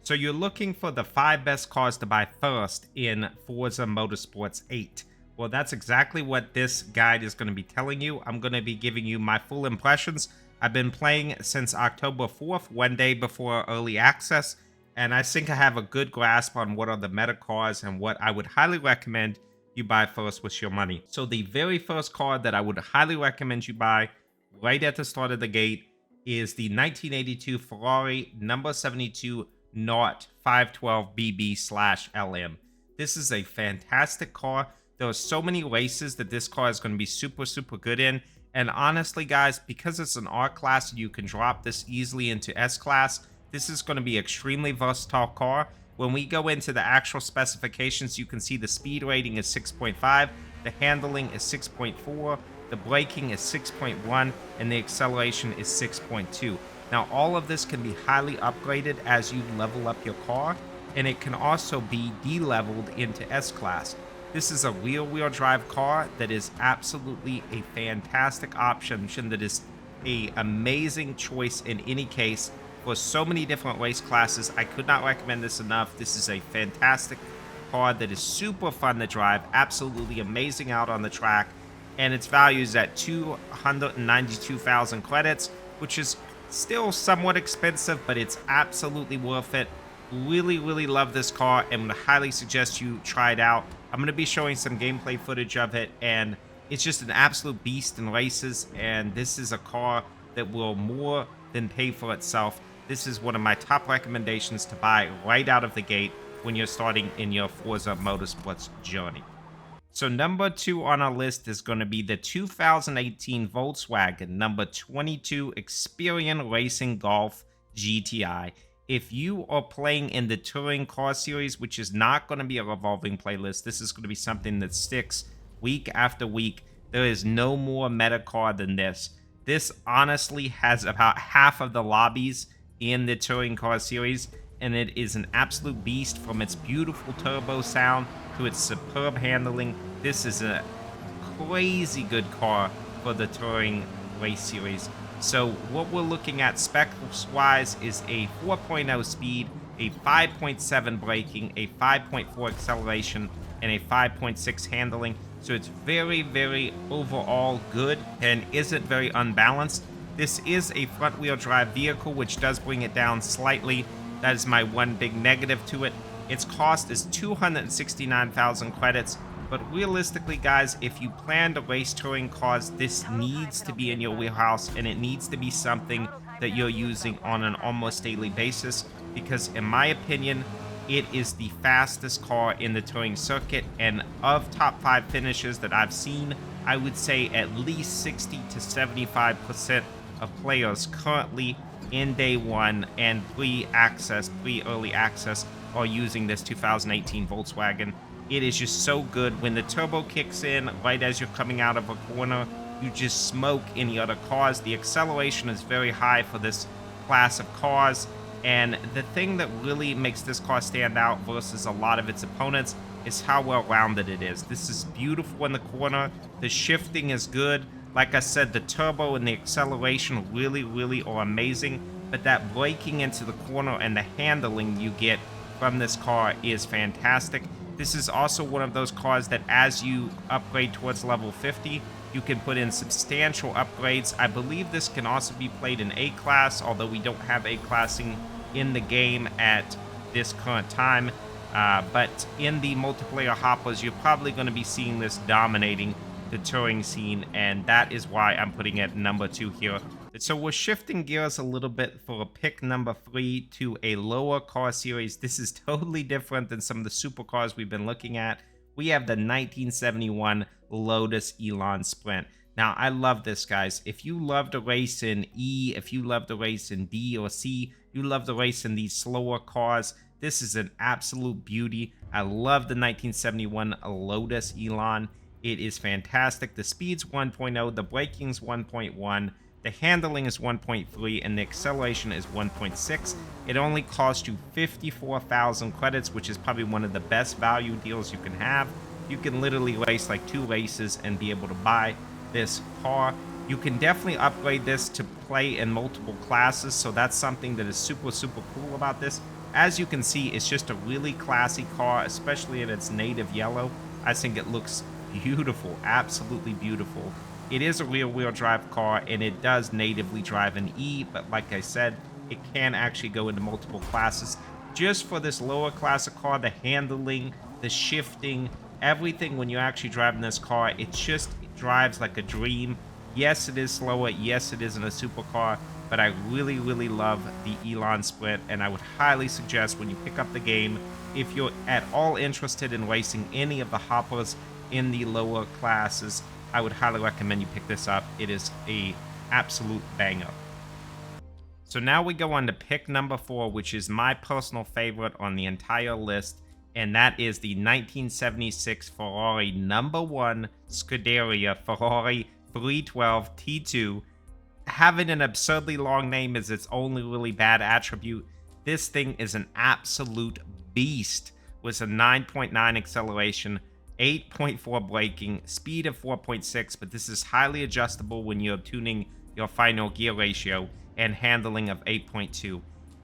So you're looking for the 5 best cars to buy first in Forza Motorsports 8. Well, that's exactly what this guide is going to be telling you. I'm going to be giving you my full impressions. I've been playing since October 4th, one day before early access, and I think I have a good grasp on what are the meta cars and what I would highly recommend you buy first with your money. So the very first car that I would highly recommend you buy right at the start of the gate is the 1982 Ferrari number 72 Not 512BB/LM. This is a fantastic car. There are so many races that this car is going to be super, super good in. And honestly, guys, because it's an R class and you can drop this easily into S class, this is going to be an extremely versatile car. When we go into the actual specifications, you can see the speed rating is 6.5, the handling is 6.4, the braking is 6.1, and the acceleration is 6.2. Now, all of this can be highly upgraded as you level up your car, and it can also be de-leveled into S-Class. This is a rear-wheel drive car that is absolutely a fantastic option that is an amazing choice in any case for so many different race classes. I could not recommend this enough. This is a fantastic car that is super fun to drive, absolutely amazing out on the track, and its value is at 292,000 credits, which is still somewhat expensive, but it's absolutely worth it. Really, really love this car and would highly suggest you try it out. I'm going to be showing some gameplay footage of it, and it's just an absolute beast in races, and this is a car that will more than pay for itself. This is one of my top recommendations to buy right out of the gate when you're starting in your Forza Motorsports journey. So number 2 on our list is going to be the 2018 Volkswagen number 22 Experian Racing Golf GTI. If you are playing in the touring car series, which is not going to be a revolving playlist, this is going to be something that sticks week after week. There is no more meta car than this. This honestly has about half of the lobbies in the touring car series, and it is an absolute beast from its beautiful turbo sound to its superb handling. This is a crazy good car for the touring race series. So what we're looking at specs-wise is a 4.0 speed, a 5.7 braking, a 5.4 acceleration, and a 5.6 handling. So it's very, very overall good and isn't very unbalanced. This is a front-wheel drive vehicle, which does bring it down slightly. That is my one big negative to it. Its cost is 269,000 credits. But realistically, guys, if you plan to race touring cars, this needs to be in your wheelhouse, and it needs to be something that you're using on an almost daily basis, because in my opinion, it is the fastest car in the touring circuit, and of top 5 finishes that I've seen, I would say at least 60 to 75% of players currently in day one and pre-early access are using this 2018 Volkswagen. It is just so good. When the turbo kicks in right as you're coming out of a corner, you just smoke any other cars. The acceleration is very high for this class of cars, and the thing that really makes this car stand out versus a lot of its opponents is how well-rounded it is. This is beautiful in the corner. The shifting is good. Like I said, the turbo and the acceleration really, really are amazing, but that braking into the corner and the handling you get from this car is fantastic. This is also one of those cars that as you upgrade towards level 50, you can put in substantial upgrades. I believe this can also be played in A-Class, although we don't have A-Classing in the game at this current time. But in the multiplayer hoppers, you're probably going to be seeing this dominating the touring scene, and that is why I'm putting it number 2 here. So we're shifting gears a little bit for pick number 3 to a lower car series. This is totally different than some of the supercars we've been looking at. We have the 1971 Lotus Elan Sprint. Now, I love this, guys. If you love to race in E, if you love to race in D or C, you love to race in these slower cars, this is an absolute beauty. I love the 1971 Lotus Elan. It is fantastic. The speed's 1.0, the braking's 1.1, the handling is 1.3, and the acceleration is 1.6. It only costs you 54,000 credits, which is probably one of the best value deals you can have. You can literally race like 2 races and be able to buy this car. You can definitely upgrade this to play in multiple classes, so that's something that is super, super cool about this. As you can see, it's just a really classy car, especially in its native yellow. I think it looks beautiful, absolutely beautiful. It is a rear-wheel drive car, and it does natively drive an E, but like I said, it can actually go into multiple classes. Just for this lower class of car, the handling, the shifting, everything when you're actually driving this car, it drives like a dream. Yes, it is slower. Yes, it isn't a supercar, but I really, really love the Elon Sprint, and I would highly suggest when you pick up the game, if you're at all interested in racing any of the hoppers in the lower classes, I would highly recommend you pick this up. It is a absolute banger. So now we go on to pick number 4, which is my personal favorite on the entire list, and that is the 1976 Ferrari number 1 Scuderia Ferrari 312 T2. Having an absurdly long name is its only really bad attribute. This thing is an absolute beast with a 9.9 acceleration, 8.4 braking, speed of 4.6, but this is highly adjustable when you're tuning your final gear ratio, and handling of 8.2.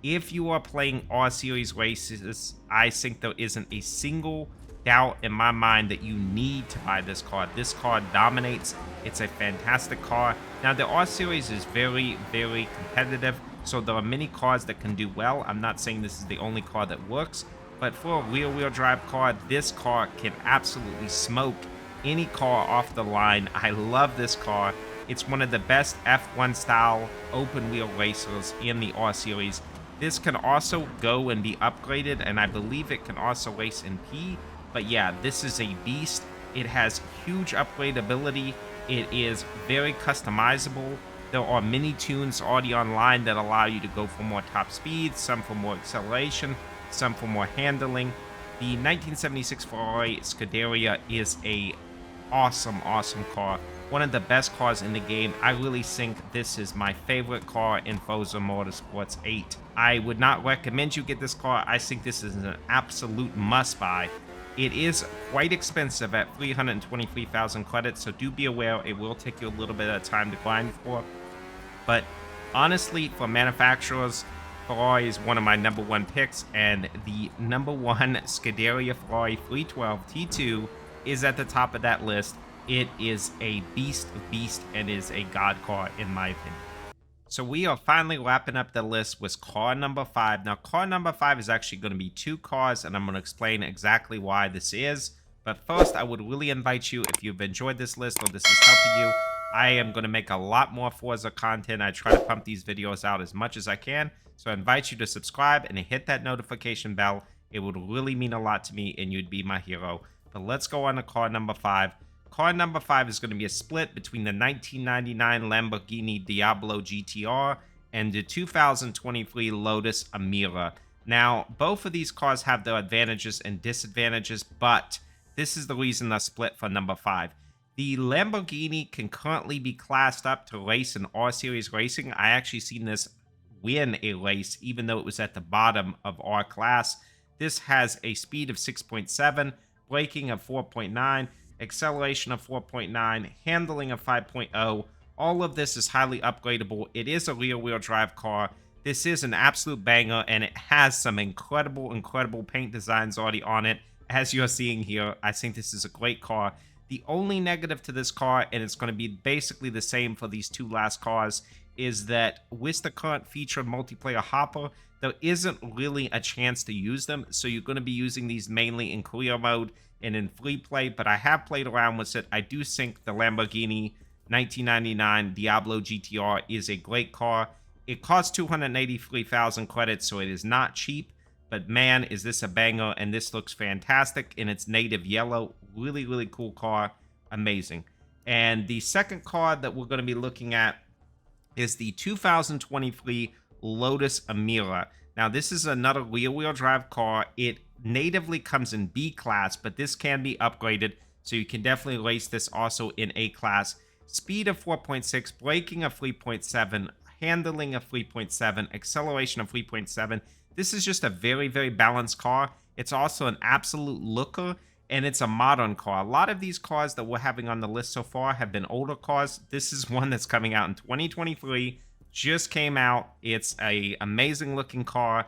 If you are playing R-Series races, I think there isn't a single doubt in my mind that you need to buy this car. This car dominates. It's a fantastic car. Now, the R-Series is very, very competitive, so there are many cars that can do well. I'm not saying this is the only car that works, but for a rear-wheel drive car, this car can absolutely smoke any car off the line. I love this car. It's one of the best F1 style open wheel racers in the R series. This can also go and be upgraded, and I believe it can also race in P. But yeah, this is a beast. It has huge upgradability. It is very customizable. There are many tunes already online that allow you to go for more top speed, some for more acceleration, some for more handling. The 1976 Ferrari Scuderia is a awesome car. One of the best cars in the game. I really think this is my favorite car in Forza Motorsport 8. I would not recommend you get this car. I think this is an absolute must-buy. It is quite expensive at 323,000 credits, so do be aware it will take you a little bit of time to grind for. But honestly, for manufacturers, Ferrari is one of my number 1 picks, and the number 1 Scuderia Ferrari 312 T2 is at the top of that list. It is a beast, and is a god car in my opinion. So we are finally wrapping up the list with car number 5. Now, car number 5 is actually going to be 2 cars, and I'm going to explain exactly why this is. But first, I would really invite you, if you've enjoyed this list or this is helping you, I am going to make a lot more Forza content. I try to pump these videos out as much as I can. So I invite you to subscribe and hit that notification bell. It would really mean a lot to me, and you'd be my hero. But let's go on to car number 5. Car number 5 is going to be a split between the 1999 Lamborghini Diablo GTR and the 2023 Lotus Emira. Now, both of these cars have their advantages and disadvantages, but this is the reason they're split for number 5. The Lamborghini can currently be classed up to race in R-Series racing. I actually seen this win a race, even though it was at the bottom of R class. This has a speed of 6.7, braking of 4.9, acceleration of 4.9, handling of 5.0. All of this is highly upgradable. It is a rear-wheel drive car. This is an absolute banger, and it has some incredible paint designs already on it. As you're seeing here, I think this is a great car. The only negative to this car, and it's going to be basically the same for these 2 last cars, is that with the current feature of multiplayer hopper, there isn't really a chance to use them. So you're going to be using these mainly in career mode and in free play, but I have played around with it. I do think the Lamborghini 1999 Diablo GTR is a great car. It costs 283,000 credits, so it is not cheap, but man, is this a banger, and this looks fantastic in its native yellow. Really cool car. Amazing. And the second car that we're going to be looking at is the 2023 Lotus Emira. Now, this is another rear-wheel drive car. It natively comes in B class, but this can be upgraded, so you can definitely race this also in A class. Speed of 4.6, braking of 3.7, handling of 3.7, acceleration of 3.7. This is just a very balanced car. It's also an absolute looker, and it's a modern car. A lot of these cars that we're having on the list so far have been older cars. This is one that's coming out in 2023. Just came out. It's a amazing looking car.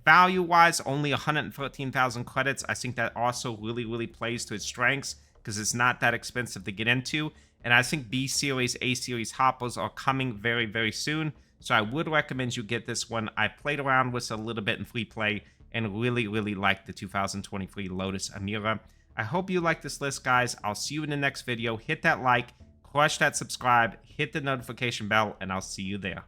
Value-wise, only 113,000 credits. I think that also really plays to its strengths because it's not that expensive to get into. And I think B Series, A Series hoppers are coming very soon. So I would recommend you get this one. I played around with it a little bit in free play and really like the 2023 Lotus Emira. I hope you like this list, guys. I'll see you in the next video. Hit that like, crush that subscribe, hit the notification bell, and I'll see you there.